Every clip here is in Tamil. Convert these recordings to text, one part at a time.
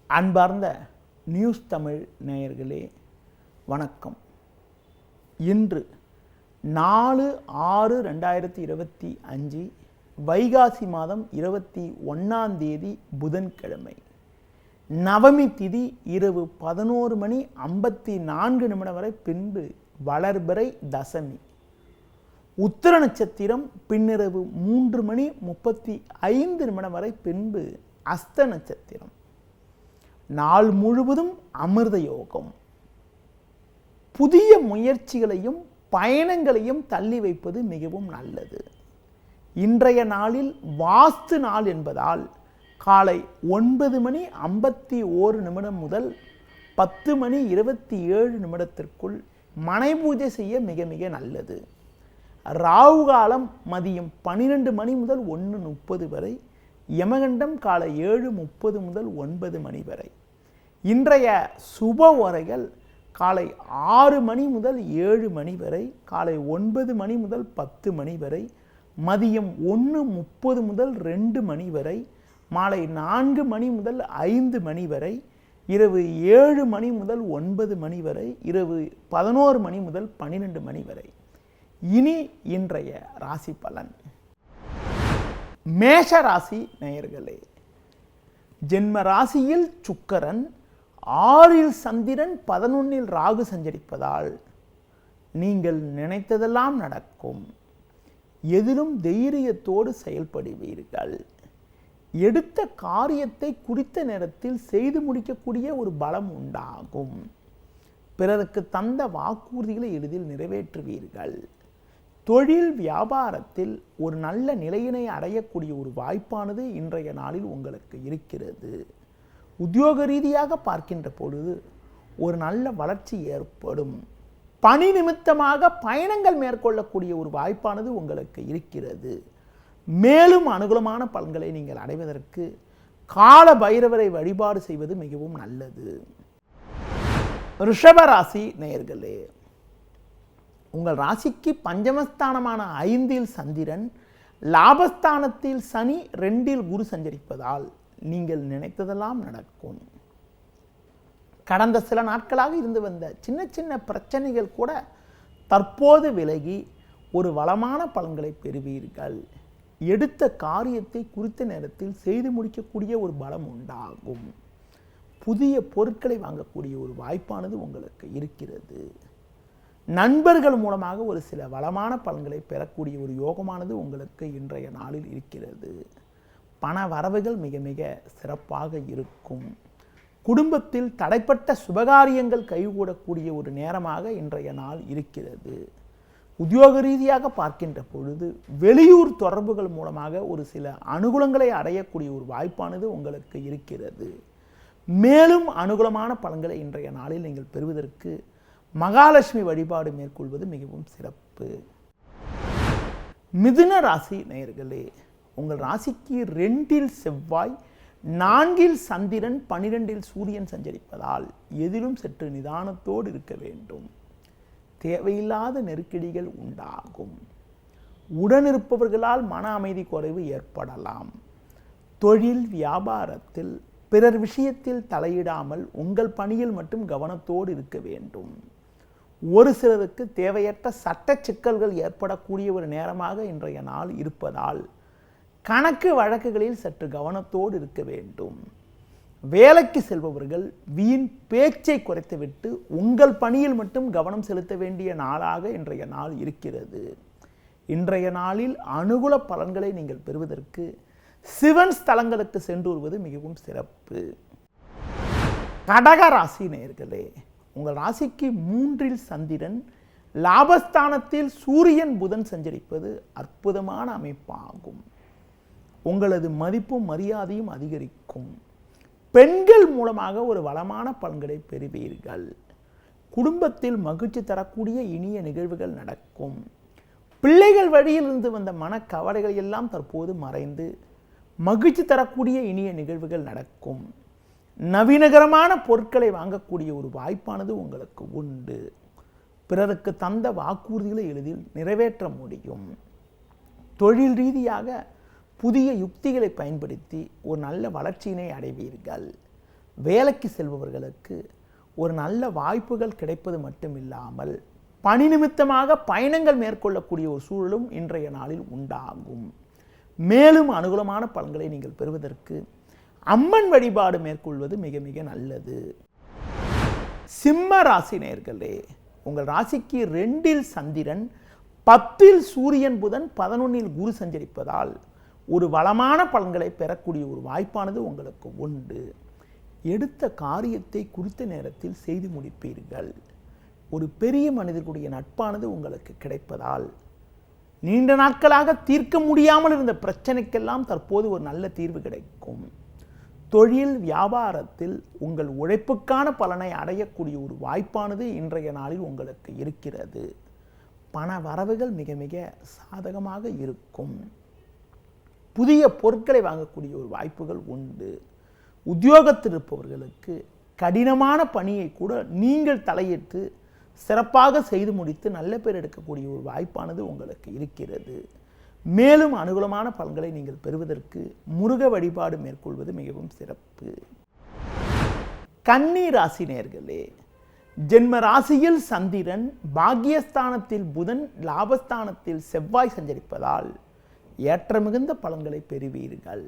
அன்பார்ந்த நியூஸ் தமிழ் நேயர்களே வணக்கம். இன்று 4/6/2025 வைகாசி மாதம் 21 புதன்கிழமை. நவமி திதி இரவு 11:54 வரை, பின்பு வளர்பிறை தசமி. உத்திர நட்சத்திரம் பின்னிரவு 3:35 வரை, பின்பு அஸ்த நட்சத்திரம். நாள் முழுவதும் அமிர்த யோகம். புதிய முயற்சிகளையும் பயணங்களையும் தள்ளி வைப்பது மிகவும் நல்லது. இன்றைய நாளில் வாஸ்து நாள் என்பதால் காலை 9:51 முதல் 10:27 மனை பூஜை செய்ய மிக மிக நல்லது. ராகு காலம் மதியம் 12 முதல் 1:30 வரை, யமகண்டம் காலை 7:30 முதல் 9 வரை. இன்றைய சுப ஓரைகள் காலை 6 முதல் 7 வரை, காலை 9 முதல் 10 வரை, மதியம் 1:30 முதல் 2 வரை, மாலை 4 முதல் 5 வரை, இரவு 7 முதல் 9 வரை, இரவு 11 முதல் 12 வரை. இனி இன்றைய ராசி பலன். மேஷ ராசி நேயர்களே, ஜென்ம ராசியில் சுக்கிரன், 6 சந்திரன், 11 ராகு சஞ்சரிப்பதால் நீங்கள் நினைத்ததெல்லாம் நடக்கும். எதிலும் தைரியத்தோடு செயல்படுவீர்கள். எடுத்த காரியத்தை குறித்த நேரத்தில் செய்து முடிக்கக்கூடிய ஒரு பலம் உண்டாகும். பிறருக்கு தந்த வாக்குறுதிகளை எளிதில் நிறைவேற்றுவீர்கள். தொழில் வியாபாரத்தில் ஒரு நல்ல நிலையினை அடையக்கூடிய ஒரு வாய்ப்பானது இன்றைய நாளில் உங்களுக்கு இருக்கிறது. உத்தியோக ரீதியாக பார்க்கின்ற பொழுது ஒரு நல்ல வளர்ச்சி ஏற்படும். பணி நிமித்தமாக பயணங்கள் மேற்கொள்ளக்கூடிய ஒரு வாய்ப்பானது உங்களுக்கு இருக்கிறது. மேலும் அனுகூலமான பலன்களை நீங்கள் அடைவதற்கு கால பைரவரை வழிபாடு செய்வது மிகவும் நல்லது. ரிஷப ராசி நேயர்களே, உங்கள் ராசிக்கு பஞ்சமஸ்தானமான 5 சந்திரன், லாபஸ்தானத்தில் சனி, 2 குரு சஞ்சரிப்பதால் நீங்கள் நினைத்ததெல்லாம் நடக்கும். கடந்த சில நாட்களாக இருந்து வந்த சின்ன சின்ன பிரச்சனைகள் கூட தற்போது விலகி ஒரு வளமான பலன்களை பெறுவீர்கள். எடுத்த காரியத்தை குறித்த நேரத்தில் செய்து முடிக்கக்கூடிய ஒரு பலம் உண்டாகும். புதிய பொருட்களை வாங்கக்கூடிய ஒரு வாய்ப்பானது உங்களுக்கு இருக்கிறது. நண்பர்கள் மூலமாக ஒரு சில வளமான பலன்களை பெறக்கூடிய ஒரு யோகமானது உங்களுக்கு இன்றைய நாளில் இருக்கிறது. பண வரவுகள் மிக மிக சிறப்பாக இருக்கும். குடும்பத்தில் தடைப்பட்ட சுபகாரியங்கள் கைகூடக்கூடிய ஒரு நேரமாக இன்றைய நாள் இருக்கிறது. உத்தியோக ரீதியாக பார்க்கின்ற பொழுது வெளியூர் தொடர்புகள் மூலமாக ஒரு சில அனுகூலங்களை அடையக்கூடிய ஒரு வாய்ப்பானது உங்களுக்கு இருக்கிறது. மேலும் அனுகூலமான பலன்களை இன்றைய நாளில் நீங்கள் பெறுவதற்கு மகாலட்சுமி வழிபாடு மேற்கொள்வது மிகவும் சிறப்பு. மிதுன ராசி நேயர்களே, உங்கள் ராசிக்கு 2 செவ்வாய், 4 சந்திரன், 12 சூரியன் சஞ்சரிப்பதால் எதிலும் சற்று நிதானத்தோடு இருக்க வேண்டும். தேவையில்லாத நெருக்கடிகள் உண்டாகும். உடனிருப்பவர்களால் மன அமைதி குறைவு ஏற்படலாம். தொழில் வியாபாரத்தில் பிறர் விஷயத்தில் தலையிடாமல் உங்கள் பணியில் மட்டும் கவனத்தோடு இருக்க வேண்டும். ஒரு சிலருக்கு தேவையற்ற சட்ட சிக்கல்கள் ஏற்படக்கூடிய ஒரு நேரமாக இன்றைய நாள் இருப்பதால் கணக்கு வழக்குகளில் சற்று கவனத்தோடு இருக்க வேண்டும். வேலைக்கு செல்பவர்கள் வீண் பேச்சை குறைத்துவிட்டு உங்கள் பணியில் மட்டும் கவனம் செலுத்த வேண்டிய நாளாக இன்றைய நாள் இருக்கிறது. இன்றைய நாளில் அனுகூல பலன்களை நீங்கள் பெறுவதற்கு சிவன் ஸ்தலங்களுக்கு சென்று வருவது மிகவும் சிறப்பு. கடக ராசி நேயர்களே, உங்கள் ராசிக்கு 3 சந்திரன், லாபஸ்தானத்தில் சூரியன், புதன் சஞ்சரிப்பது அற்புதமான அமைப்பாகும். உங்களது மதிப்பும் மரியாதையும் அதிகரிக்கும். பெண்கள் மூலமாக ஒரு வளமான பலன்களை பெறுவீர்கள். குடும்பத்தில் மகிழ்ச்சி தரக்கூடிய இனிய நிகழ்வுகள் நடக்கும். பிள்ளைகள் வழியில் இருந்து வந்த மனக்கவலைகள் எல்லாம் தற்போது மறைந்து மகிழ்ச்சி தரக்கூடிய இனிய நிகழ்வுகள் நடக்கும். நவீனகரமான பொருட்களை வாங்கக்கூடிய ஒரு வாய்ப்பானது உங்களுக்கு உண்டு. பிறருக்கு தந்த வாக்குறுதிகளை எளிதில் நிறைவேற்ற முடியும். தொழில் ரீதியாக புதிய யுக்திகளை பயன்படுத்தி ஒரு நல்ல வளர்ச்சியினை அடைவீர்கள். வேலைக்கு செல்பவர்களுக்கு ஒரு நல்ல வாய்ப்புகள் கிடைப்பது மட்டுமில்லாமல் பணி நிமித்தமாக பயணங்கள் மேற்கொள்ளக்கூடிய ஒரு சூழலும் இன்றைய நாளில் உண்டாகும். மேலும் அனுகூலமான பலன்களை நீங்கள் பெறுவதற்கு அம்மன் வழிபாடு மேற்கொள்வது மிக மிக நல்லது. சிம்ம ராசி நேயர்களே, உங்கள் ராசிக்கு 2இல் சந்திரன், 10இல் சூரியன், புதன், 11இல் குரு சஞ்சரிப்பதால் ஒரு வளமான பலன்களை பெறக்கூடிய ஒரு வாய்ப்பானது உங்களுக்கு உண்டு. எடுத்த காரியத்தை குறித்த நேரத்தில் செய்து முடிப்பீர்கள். ஒரு பெரிய மனிதர்களுடைய நட்பானது உங்களுக்கு கிடைப்பதால் நீண்ட நாட்களாக தீர்க்க முடியாமல் இருந்த பிரச்சனைக்கெல்லாம் தற்போது ஒரு நல்ல தீர்வு கிடைக்கும். தொழில் வியாபாரத்தில் உங்கள் உழைப்புக்கான பலனை அடையக்கூடிய ஒரு வாய்ப்பானது இன்றைய நாளில் உங்களுக்கு இருக்கிறது. பண வரவுகள் மிக மிக சாதகமாக இருக்கும். புதிய பொருட்களை வாங்கக்கூடிய ஒரு வாய்ப்புகள் உண்டு. உத்தியோகத்தில் இருப்பவர்களுக்கு கடினமான பணியை கூட நீங்கள் தலையிட்டு சிறப்பாக செய்து முடித்து நல்ல பேர் எடுக்கக்கூடிய ஒரு வாய்ப்பானது உங்களுக்கு இருக்கிறது. மேலும் அனுகூலமான பலன்களை நீங்கள் பெறுவதற்கு முருக வழிபாடு மேற்கொள்வது மிகவும் சிறப்பு. கன்னி ராசி நேயர்களே, ஜென்ம ராசியில் சந்திரன், பாக்கியஸ்தானத்தில் புதன், லாபஸ்தானத்தில் செவ்வாய் சஞ்சரிப்பதால் ஏற்ற மிகுந்த பலன்களை பெறுவீர்கள்.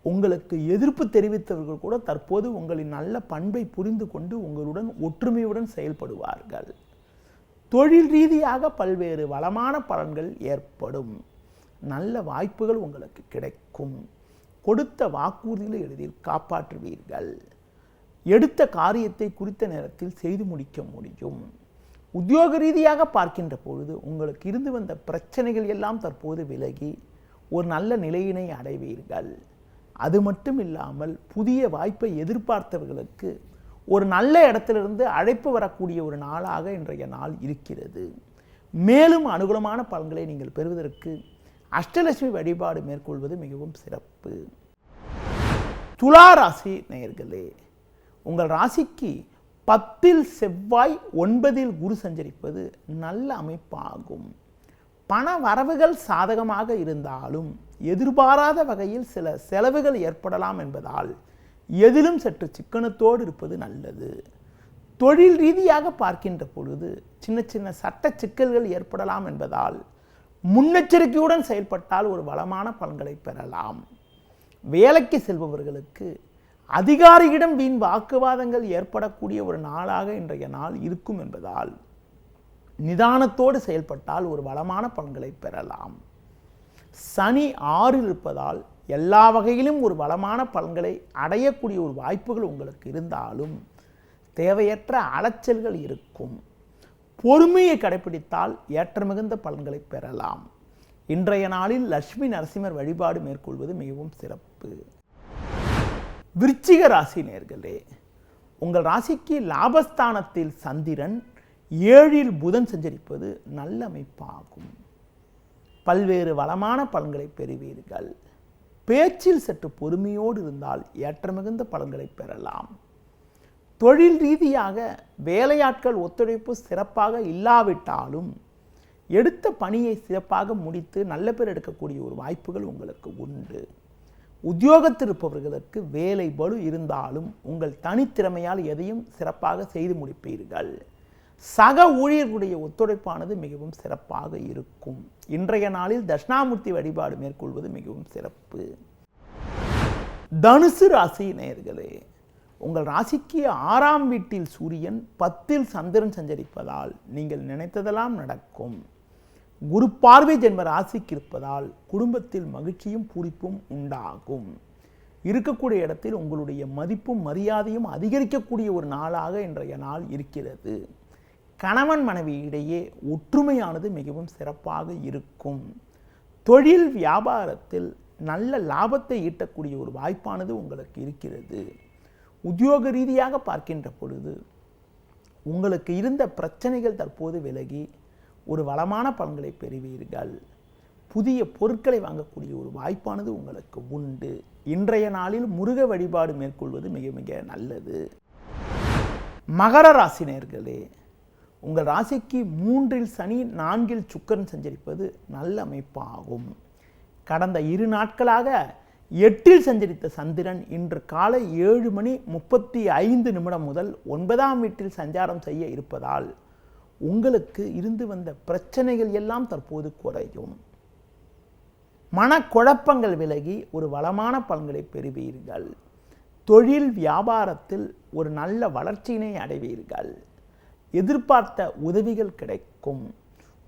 உங்களுக்கு எதிர்ப்பு தெரிவித்தவர்கள் கூட தற்போது உங்களின் நல்ல பண்பை புரிந்து கொண்டு உங்களுடன் ஒற்றுமையுடன் செயல்படுவார்கள். தொழில் ரீதியாக பல்வேறு வளமான பலன்கள் ஏற்படும். நல்ல வாய்ப்புகள் உங்களுக்கு கிடைக்கும். கொடுத்த வாக்குறுதிகளை எளிதில் காப்பாற்றுவீர்கள். எடுத்த காரியத்தை குறித்த நேரத்தில் செய்து முடிக்க முடியும். உத்தியோக ரீதியாக பார்க்கின்ற பொழுது உங்களுக்கு இருந்து வந்த பிரச்சனைகள் எல்லாம் தற்போது விலகி ஒரு நல்ல நிலையினை அடைவீர்கள். அது மட்டும் இல்லாமல் புதிய வாய்ப்பை எதிர்பார்த்தவர்களுக்கு ஒரு நல்ல இடத்திலிருந்து அழைப்பு வரக்கூடிய ஒரு நாளாக இன்றைய நாள் இருக்கிறது. மேலும் அனுகூலமான பலன்களை நீங்கள் பெறுவதற்கு அஷ்டலட்சுமி வழிபாடு மேற்கொள்வது மிகவும் சிறப்பு. துலா ராசி நேயர்களே, உங்கள் ராசிக்கு 10இல் செவ்வாய், 9இல் குரு சஞ்சரிப்பது நல்ல அமைப்பாகும். பண வரவுகள் சாதகமாக இருந்தாலும் எதிர்பாராத வகையில் சில செலவுகள் ஏற்படலாம் என்பதால் எதிலும் சற்று சிக்கனத்தோடு இருப்பது நல்லது. தொழில் ரீதியாக பார்க்கின்ற பொழுது சின்ன சின்ன சட்ட சிக்கல்கள் ஏற்படலாம் என்பதால் முன்னெச்சரிக்கையுடன் செயல்பட்டால் ஒரு வளமான பலன்களை பெறலாம். வேலைக்கு செல்பவர்களுக்கு அதிகாரியிடம் வீண் வாக்குவாதங்கள் ஏற்படக்கூடிய ஒரு நாளாக இன்றைய நாள் இருக்கும் என்பதால் நிதானத்தோடு செயல்பட்டால் ஒரு வளமான பலன்களை பெறலாம். சனி 6இல் இருப்பதால் எல்லா வகையிலும் ஒரு வளமான பலன்களை அடையக்கூடிய ஒரு வாய்ப்புகள் உங்களுக்கு இருந்தாலும் தேவையற்ற அலைச்சல்கள் இருக்கும். பொறுமையை கடைபிடித்தால் ஏற்ற மிகுந்த பலன்களை பெறலாம். இன்றைய நாளில் லட்சுமி நரசிம்மர் வழிபாடு மேற்கொள்வது மிகவும் சிறப்பு. விருச்சிக ராசி நேயர்களே, உங்கள் ராசிக்கு லாபஸ்தானத்தில் சந்திரன், 7இல் புதன் சஞ்சரிப்பது நல்ல அமைப்பாகும். பல்வேறு வளமான பலன்களை பெறுவீர்கள். பேச்சில் சற்று பொறுமையோடு இருந்தால் ஏற்ற மிகுந்த பலன்களை பெறலாம். தொழில் ரீதியாக வேலையாட்கள் ஒத்துழைப்பு சிறப்பாக இல்லாவிட்டாலும் எடுத்த பணியை சிறப்பாக முடித்து நல்ல பேர் எடுக்கக்கூடிய ஒரு வாய்ப்புகள் உங்களுக்கு உண்டு. உத்தியோகத்தில் இருப்பவர்களுக்கு வேலை பளு இருந்தாலும் உங்கள் தனித்திறமையால் எதையும் சிறப்பாக செய்து முடிப்பீர்கள். சக ஊழியர்களுடைய ஒத்துழைப்பானது மிகவும் சிறப்பாக இருக்கும். இன்றைய நாளில் தட்சிணாமூர்த்தி வழிபாடு மேற்கொள்வது மிகவும் சிறப்பு. தனுசு ராசி நேயர்களே, உங்கள் ராசிக்கு 6ஆம் வீட்டில் சூரியன், 10இல் சந்திரன் சஞ்சரிப்பதால் நீங்கள் நினைத்ததெல்லாம் நடக்கும். குரு பார்வை ஜென்ம ராசிக்கு இருப்பதால் குடும்பத்தில் மகிழ்ச்சியும் பூரிப்பும் உண்டாகும். இருக்கக்கூடிய இடத்தில் உங்களுடைய மதிப்பும் மரியாதையும் அதிகரிக்கக்கூடிய ஒரு நாளாக இன்றைய நாள் இருக்கிறது. கணவன் மனைவி இடையே ஒற்றுமையானது மிகவும் சிறப்பாக இருக்கும். தொழில் வியாபாரத்தில் நல்ல லாபத்தை ஈட்டக்கூடிய ஒரு வாய்ப்பானது உங்களுக்கு இருக்கிறது. உத்தியோக ரீதியாக பார்க்கின்ற பொழுது உங்களுக்கு இருந்த பிரச்சனைகள் தற்போது விலகி ஒரு வளமான பலன்களை பெறுவீர்கள். புதிய பொருட்களை வாங்கக்கூடிய ஒரு வாய்ப்பானது உங்களுக்கு உண்டு. இன்றைய நாளில் முருக வழிபாடு மேற்கொள்வது மிக மிக நல்லது. மகர ராசி நேயர்களே, உங்கள் ராசிக்கு 3இல் சனி, 4இல் சுக்கிரன் சஞ்சரிப்பது நல்ல அமைப்பாகும். கடந்த 2 நாட்களாக 8இல் சஞ்சரித்த சந்திரன் இன்று காலை 7:35 முதல் 9ஆம் வீட்டில் சஞ்சாரம் செய்ய இருப்பதால் உங்களுக்கு இருந்து வந்த பிரச்சனைகள் எல்லாம் தற்போது குறையும். மனக்குழப்பங்கள் விலகி ஒரு வளமான பலன்களை பெறுவீர்கள். தொழில் வியாபாரத்தில் ஒரு நல்ல வளர்ச்சியினை அடைவீர்கள். எதிர்பார்த்த உதவிகள் கிடைக்கும்.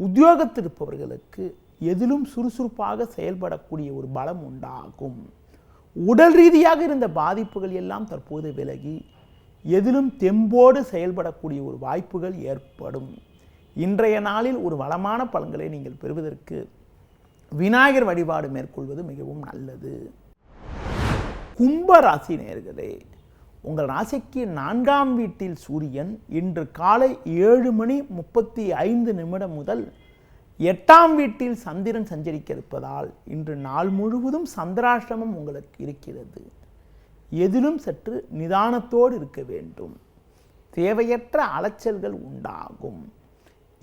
உத்தியோகத்தில் இருப்பவர்களுக்கு எதிலும் சுறுசுறுப்பாக செயல்படக்கூடிய ஒரு பலம் உண்டாகும். உடல் ரீதியாக இருந்த பாதிப்புகள் எல்லாம் தற்போது விலகி எதிலும் தெம்போடு செயல்படக்கூடிய ஒரு வாய்ப்புகள் ஏற்படும். இன்றைய நாளில் ஒரு வளமான பலன்களை நீங்கள் பெறுவதற்கு விநாயகர் வழிபாடு மேற்கொள்வது மிகவும் நல்லது. கும்ப ராசி நேயர்களே, உங்கள் ராசிக்கு 4ஆம் வீட்டில் சூரியன் இன்று காலை 7:35 முதல் 8ஆம் வீட்டில் சந்திரன் சஞ்சரிக்க இருப்பதால் இன்று நாள் முழுவதும் சந்திராஷ்டமம் உங்களுக்கு இருக்கிறது. எதிலும் சற்று நிதானத்தோடு இருக்க வேண்டும். தேவையற்ற அலைச்சல்கள் உண்டாகும்.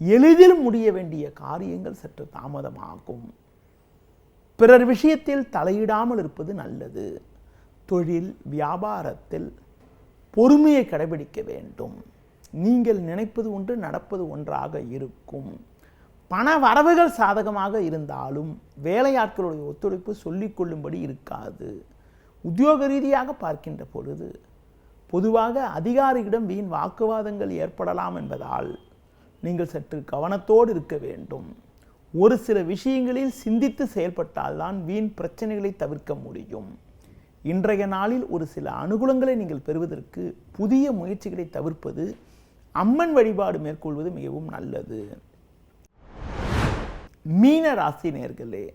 எளிதில் முடிய வேண்டிய காரியங்கள் சற்று தாமதமாகும். பிறர் விஷயத்தில் தலையிடாமல் இருப்பது நல்லது. தொழில் வியாபாரத்தில் பொறுமையை கடைபிடிக்க வேண்டும். நீங்கள் நினைப்பது ஒன்று நடப்பது ஒன்றாக இருக்கும். பண வரவுகள் சாதகமாக இருந்தாலும் வேலையாட்களுடைய ஒத்துழைப்பு சொல்லிக்கொள்ளும்படி இருக்காது. உத்தியோக ரீதியாக பார்க்கின்ற பொழுது பொதுவாக அதிகாரியிடம் வீண் வாக்குவாதங்கள் ஏற்படலாம் என்பதால் நீங்கள் சற்று கவனத்தோடு இருக்க வேண்டும். ஒரு சில விஷயங்களில் சிந்தித்து செயல்பட்டால்தான் வீண் பிரச்சனைகளை தவிர்க்க முடியும். இன்றைய நாளில் ஒரு சில அனுகூலங்களை நீங்கள் பெறுவதற்கு புதிய முயற்சிகளை தவிர்ப்பது, அம்மன் வழிபாடு மேற்கொள்வது மிகவும் நல்லது. மீன ராசி நேயர்களே,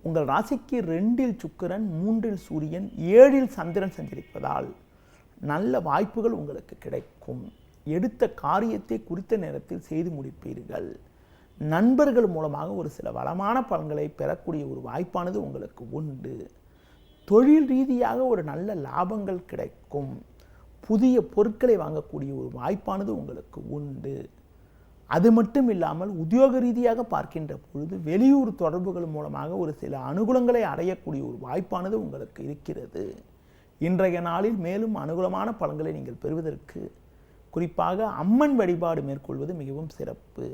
உங்கள் ராசிக்கு 2இல் சுக்கிரன், 3இல் சூரியன், 7இல் சந்திரன் சஞ்சரிப்பதால் நல்ல வாய்ப்புகள் உங்களுக்கு கிடைக்கும். எடுத்த காரியத்தை குறித்த நேரத்தில் செய்து முடிப்பீர்கள். நண்பர்கள் மூலமாக ஒரு சில வளமான பலன்களை பெறக்கூடிய ஒரு வாய்ப்பானது உங்களுக்கு உண்டு. தொழில் ரீதியாக ஒரு நல்ல லாபங்கள் கிடைக்கும். புதிய பொருட்களை வாங்கக்கூடிய ஒரு வாய்ப்பானது உங்களுக்கு உண்டு. அது மட்டும் இல்லாமல் உத்தியோக ரீதியாக பார்க்கின்ற பொழுது வெளியூர் தொடர்புகள் மூலமாக ஒரு சில அனுகூலங்களை அடையக்கூடிய ஒரு வாய்ப்பானது உங்களுக்கு இருக்கிறது. இன்றைய நாளில் மேலும் அனுகூலமான பலன்களை நீங்கள் பெறுவதற்கு குறிப்பாக அம்மன் வழிபாடு மேற்கொள்வது மிகவும் சிறப்பு.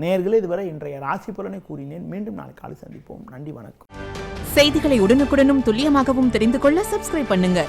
நேயர்களே, இதுவரை இன்றைய ராசி பலனை கூறினேன். மீண்டும் நாளை காலை சந்திப்போம். நன்றி, வணக்கம். செய்திகளை உடனுக்குடனும் துல்லியமாகவும் தெரிந்து கொள்ள சப்ஸ்கிரைப் பண்ணுங்க.